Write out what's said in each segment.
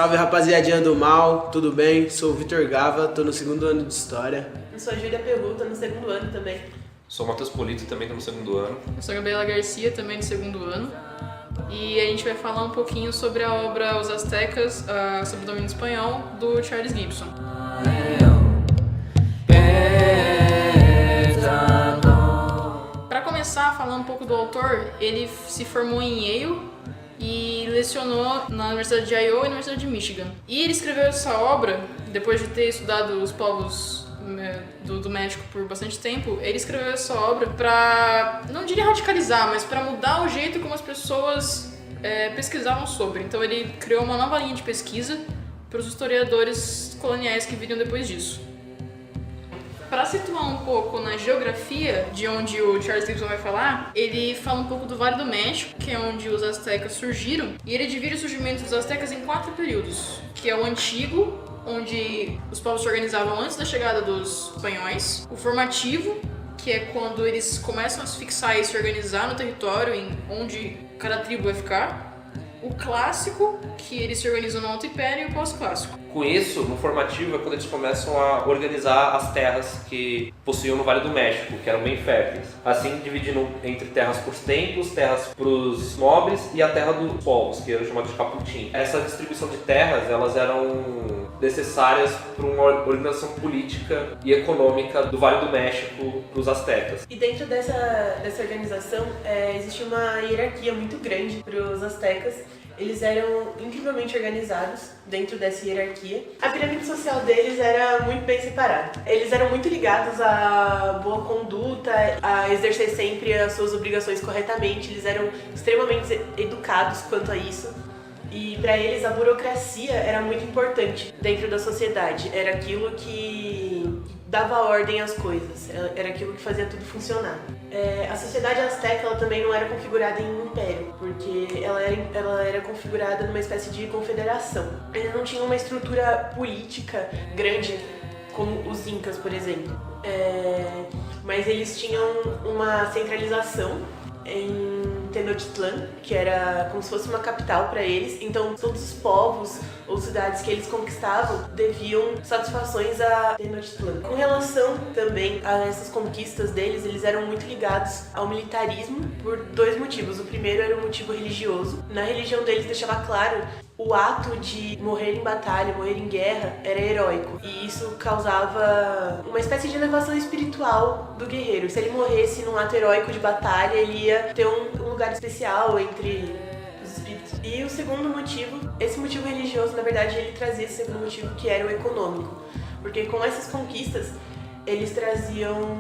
Salve rapaziadinha do mal, tudo bem? Sou o Vitor Gava, tô no 2º ano de História. Eu sou a Júlia Perru, tô no 2º ano também. Sou o Matheus Polito, também tô no 2º ano. Eu sou a Gabriela Garcia, também no 2º ano. E a gente vai falar um pouquinho sobre a obra Os Aztecas, sob o domínio espanhol, do Charles Gibson. Para começar a falar um pouco do autor, ele se formou em Yale e lecionou na Universidade de Iowa e na Universidade de Michigan. E ele escreveu essa obra, depois de ter estudado os povos do México por bastante tempo, ele escreveu essa obra para, não diria radicalizar, mas para mudar o jeito como as pessoas pesquisavam sobre. Então ele criou uma nova linha de pesquisa para os historiadores coloniais que viriam depois disso. Para situar um pouco na geografia de onde o Charles Gibson vai falar, ele fala um pouco do Vale do México, que é onde os aztecas surgiram, e ele divide o surgimento dos aztecas em 4 períodos, que é o Antigo, onde os povos se organizavam antes da chegada dos espanhóis, o Formativo, que é quando eles começam a se fixar e se organizar no território, em onde cada tribo vai ficar, o Clássico, que eles se organizam no Alto Império, e o Pós-Clássico. Com isso, no Formativo é quando eles começam a organizar as terras que possuíam no Vale do México, que eram bem férteis. Assim, dividindo entre terras para os templos, terras para os nobres e a terra dos povos, que eram chamados de caputim. Essa distribuição de terras, elas eram necessárias para uma organização política e econômica do Vale do México para os aztecas. E dentro dessa organização, existe uma hierarquia muito grande para os aztecas. Eles eram incrivelmente organizados dentro dessa hierarquia. A pirâmide social deles era muito bem separada. Eles eram muito ligados à boa conduta, a exercer sempre as suas obrigações corretamente. Eles eram extremamente educados quanto a isso. E para eles a burocracia era muito importante dentro da sociedade. Era aquilo que dava ordem às coisas, era aquilo que fazia tudo funcionar. A sociedade azteca ela também não era configurada em um império, porque ela era configurada numa espécie de confederação. Eles não tinham uma estrutura política grande como os incas, por exemplo. Mas eles tinham uma centralização em Tenochtitlan, que era como se fosse uma capital para eles. Então todos os povos ou cidades que eles conquistavam deviam satisfações a Tenochtitlan. Com relação também a essas conquistas deles, eles eram muito ligados ao militarismo por 2 motivos. O primeiro era o motivo religioso. Na religião deles deixava claro o ato de morrer em batalha, morrer em guerra, era heróico. E isso causava uma espécie de elevação espiritual do guerreiro. Se ele morresse num ato heróico de batalha, ele ia ter um lugar especial entre os espíritos. E o segundo motivo, esse motivo religioso, na verdade, ele trazia esse segundo motivo, que era o econômico. Porque com essas conquistas, eles traziam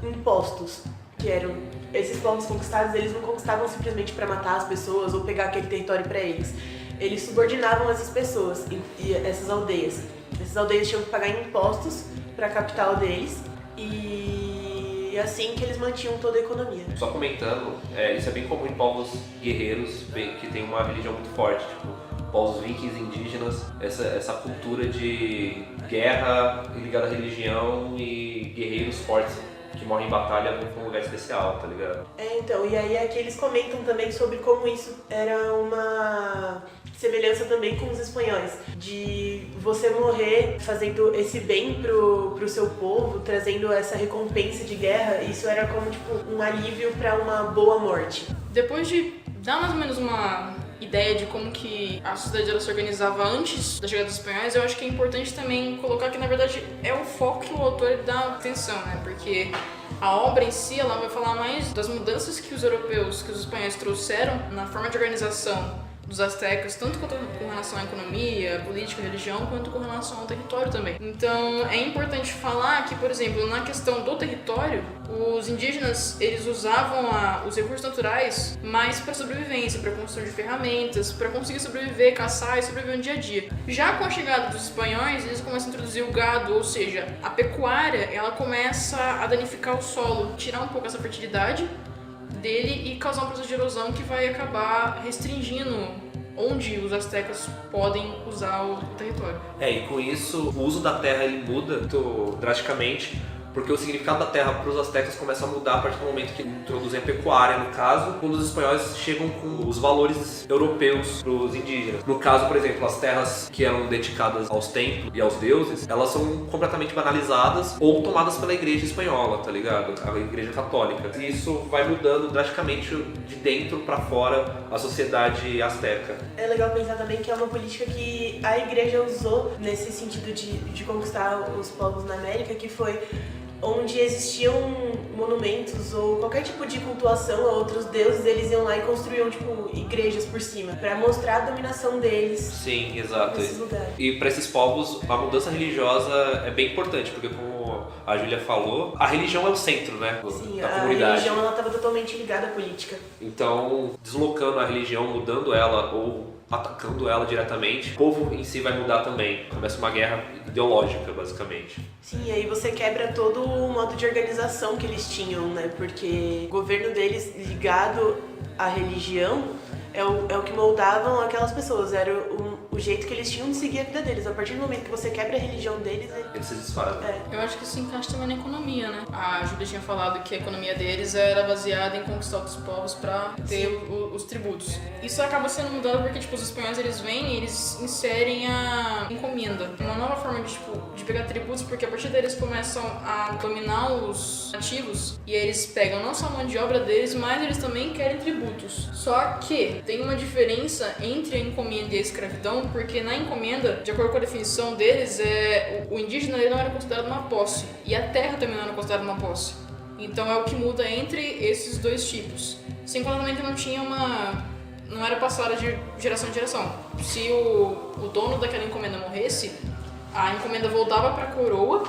impostos, que eram... Esses povos conquistados, eles não conquistavam simplesmente para matar as pessoas ou pegar aquele território para eles. Eles subordinavam essas pessoas e essas aldeias. Essas aldeias tinham que pagar impostos para a capital deles e assim que eles mantinham toda a economia. Só comentando, isso é bem comum em povos guerreiros que tem uma religião muito forte, tipo povos vikings, indígenas, essa cultura de guerra ligada à religião e guerreiros fortes que morrem em batalha num lugar especial, tá ligado? Então, e aí aqui eles comentam também sobre como isso era uma semelhança também com os espanhóis, de você morrer fazendo esse bem pro seu povo, trazendo essa recompensa de guerra. Isso era como tipo um alívio para uma boa morte. Depois de dar mais ou menos uma ideia de como que a sociedade ela se organizava antes da chegada dos espanhóis, eu acho que é importante também colocar que na verdade é o foco que o autor dá atenção, né? Porque a obra em si ela vai falar mais das mudanças que os europeus, que os espanhóis trouxeram na forma de organização dos aztecas, tanto com relação à economia, política, religião, quanto com relação ao território também. Então é importante falar que, por exemplo, na questão do território, os indígenas eles usavam os recursos naturais mais para sobrevivência, para construção de ferramentas, para conseguir sobreviver, caçar e sobreviver no dia a dia. Já com a chegada dos espanhóis, eles começam a introduzir o gado, ou seja, a pecuária ela começa a danificar o solo, tirar um pouco essa fertilidade dele e causar um processo de erosão que vai acabar restringindo onde os aztecas podem usar o território. E com isso o uso da terra ele muda drasticamente, porque o significado da terra para os astecas começa a mudar a partir do momento que introduzem a pecuária, no caso, quando os espanhóis chegam com os valores europeus para os indígenas. No caso, por exemplo, as terras que eram dedicadas aos templos e aos deuses, elas são completamente banalizadas ou tomadas pela igreja espanhola, tá ligado? A igreja católica. E isso vai mudando drasticamente de dentro para fora a sociedade asteca. É legal pensar também que é uma política que a igreja usou nesse sentido de conquistar os povos na América, que foi onde existiam monumentos ou qualquer tipo de cultuação a outros deuses, eles iam lá e construíam, tipo, igrejas por cima, pra mostrar a dominação deles. Sim, exato. Nesses lugares. E para esses povos, a mudança religiosa é bem importante, porque como a Júlia falou, a religião é o centro, né, Sim, da a comunidade. religião ela estava totalmente ligada à política. Então, deslocando a religião, mudando ela ou atacando ela diretamente, o povo em si vai mudar também. Começa uma guerra ideológica, basicamente. Sim, e aí você quebra todo o modo de organização que eles tinham, né? Porque o governo deles ligado à religião é o que moldavam aquelas pessoas, era o jeito que eles tinham de seguir a vida deles. A partir do momento que você quebra a religião deles, Eles se desfazem. Eu acho que isso encaixa também na economia, né? A Júlia tinha falado que a economia deles era baseada em conquistar outros povos pra ter os tributos. Isso acaba sendo mudado porque, tipo, os espanhóis, eles vêm e eles inserem a encomenda. Uma nova forma de pegar tributos, porque a partir daí eles começam a dominar os nativos e aí eles pegam não só a mão de obra deles, mas eles também querem tributos. Só que tem uma diferença entre a encomenda e a escravidão, porque na encomenda, de acordo com a definição deles, o indígena ele não era considerado uma posse e a terra também não era considerada uma posse. Então é o que muda entre esses dois tipos. Sem contar também que não era passada de geração em geração. Se o dono daquela encomenda morresse, a encomenda voltava para a coroa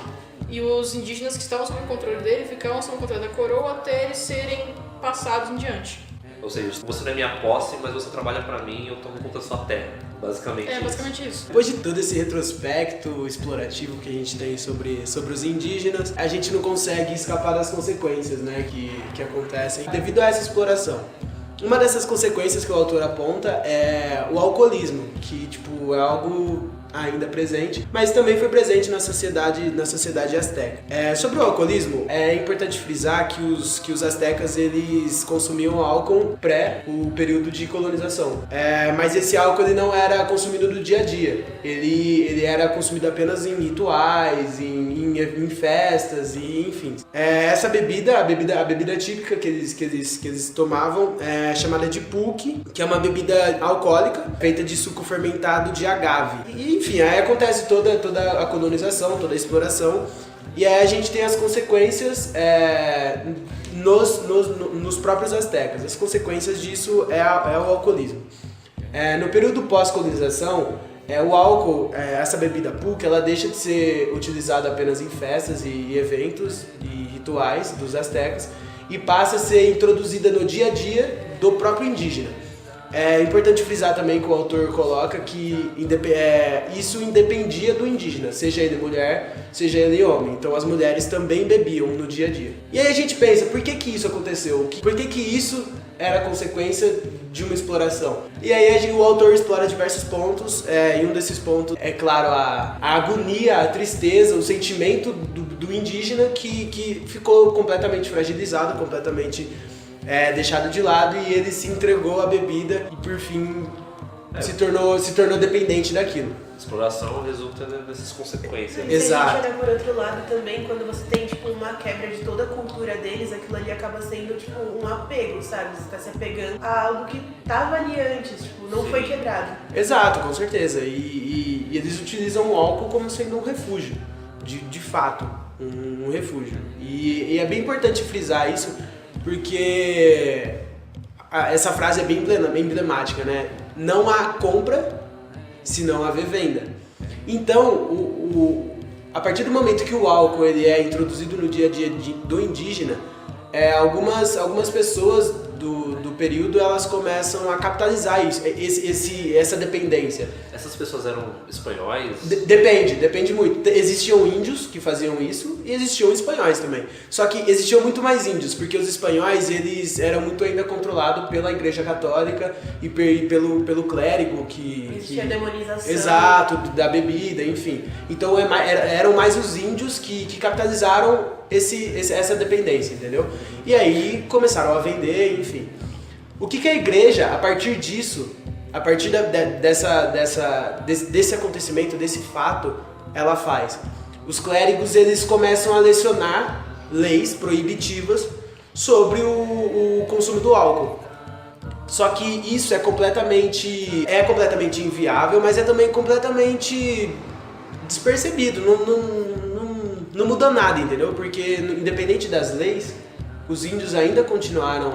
e os indígenas que estavam sob o controle dele ficavam sob o controle da coroa até eles serem passados em diante. Ou seja, você não é minha posse, mas você trabalha pra mim e eu tomo conta da sua terra. Basicamente isso. Basicamente isso. Depois de todo esse retrospecto explorativo que a gente tem sobre os indígenas, a gente não consegue escapar das consequências, né, que acontecem devido a essa exploração. Uma dessas consequências que o autor aponta é o alcoolismo, que tipo, é algo ainda presente, mas também foi presente na sociedade asteca. Sobre o alcoolismo, é importante frisar que os astecas eles consumiam álcool pré o período de colonização, mas esse álcool ele não era consumido do dia a dia, ele era consumido apenas em rituais, em festas e enfim. Essa bebida, a bebida típica que eles tomavam é chamada de pulque, que é uma bebida alcoólica feita de suco fermentado de agave. E, enfim, aí acontece toda a colonização, toda a exploração, e aí a gente tem as consequências nos próprios astecas. As consequências disso é o alcoolismo. No período pós-colonização, o álcool, essa bebida pulque, ela deixa de ser utilizada apenas em festas e eventos e rituais dos astecas e passa a ser introduzida no dia a dia do próprio indígena. É importante frisar também que o autor coloca que isso independia do indígena, seja ele mulher, seja ele homem. Então as mulheres também bebiam no dia a dia. E aí a gente pensa, por que isso aconteceu? Por que isso era consequência de uma exploração? E aí o autor explora diversos pontos, e um desses pontos é, claro, a agonia, a tristeza, o sentimento do indígena que ficou completamente fragilizado, completamente deixado de lado, e ele se entregou à bebida e por fim se tornou dependente daquilo. Exploração resulta nessas consequências. E se a gente olhar por outro lado também, quando você tem tipo, uma quebra de toda a cultura deles, aquilo ali acaba sendo tipo, um apego, sabe? Você está se apegando a algo que estava ali antes, tipo, não foi quebrado. Exato, com certeza. E eles utilizam o álcool como sendo um refúgio, de fato, um refúgio. E é bem importante frisar isso, porque essa frase é bem emblemática, né? Não há compra se não haver venda. Então, a partir do momento que o álcool ele é introduzido no dia a dia do indígena, algumas pessoas do período, elas começam a capitalizar isso, essa dependência. Essas pessoas eram espanhóis? Depende muito. Existiam índios que faziam isso e existiam espanhóis também. Só que existiam muito mais índios, porque os espanhóis, eles eram muito ainda controlados pela Igreja Católica e pelo clérigo que... Existia a demonização. Exato, da bebida, enfim. Então eram mais os índios que capitalizaram essa dependência, entendeu? E aí começaram a vender, enfim. O que a igreja, a partir disso, a partir desse acontecimento, desse fato, ela faz? Os clérigos, eles começam a lecionar leis proibitivas sobre o consumo do álcool. Só que isso é completamente inviável, mas é também completamente despercebido, não muda nada, entendeu? Porque independente das leis, os índios ainda continuaram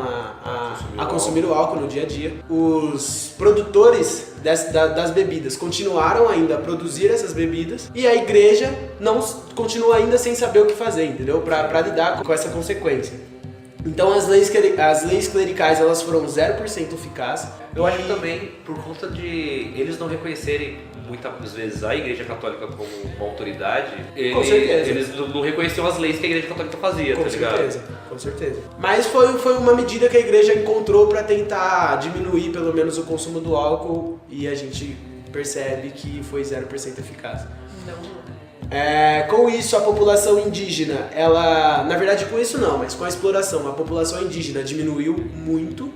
a consumir o álcool no dia a dia. Os produtores das bebidas continuaram ainda a produzir essas bebidas e a igreja não continua ainda sem saber o que fazer, entendeu? Para lidar com essa consequência. Então as leis clericais, elas foram 0% eficazes. Eu acho que também por conta de eles não reconhecerem muitas vezes a Igreja Católica como uma autoridade, eles não reconheciam as leis que a Igreja Católica fazia, tá ligado? Com certeza. Mas foi uma medida que a igreja encontrou para tentar diminuir pelo menos o consumo do álcool e a gente percebe que foi 0% eficaz. Não. Com isso, a população indígena, na verdade com isso não, mas com a exploração, a população indígena diminuiu muito,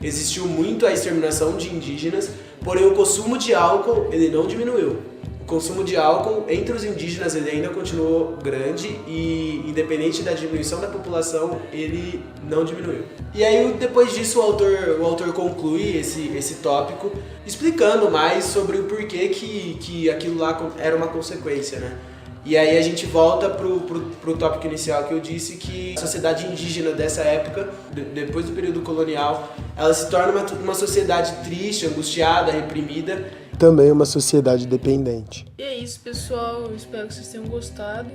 existiu muito a exterminação de indígenas, porém o consumo de álcool, ele não diminuiu. O consumo de álcool entre os indígenas, ele ainda continuou grande e independente da diminuição da população, ele não diminuiu. E aí, depois disso, o autor conclui esse tópico, explicando mais sobre o porquê que aquilo lá era uma consequência, né? E aí a gente volta pro tópico inicial que eu disse, que a sociedade indígena dessa época, depois do período colonial, ela se torna uma sociedade triste, angustiada, reprimida. Também uma sociedade dependente. E é isso, pessoal. Eu espero que vocês tenham gostado.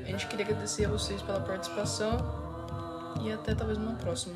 A gente queria agradecer a vocês pela participação e até talvez numa próxima.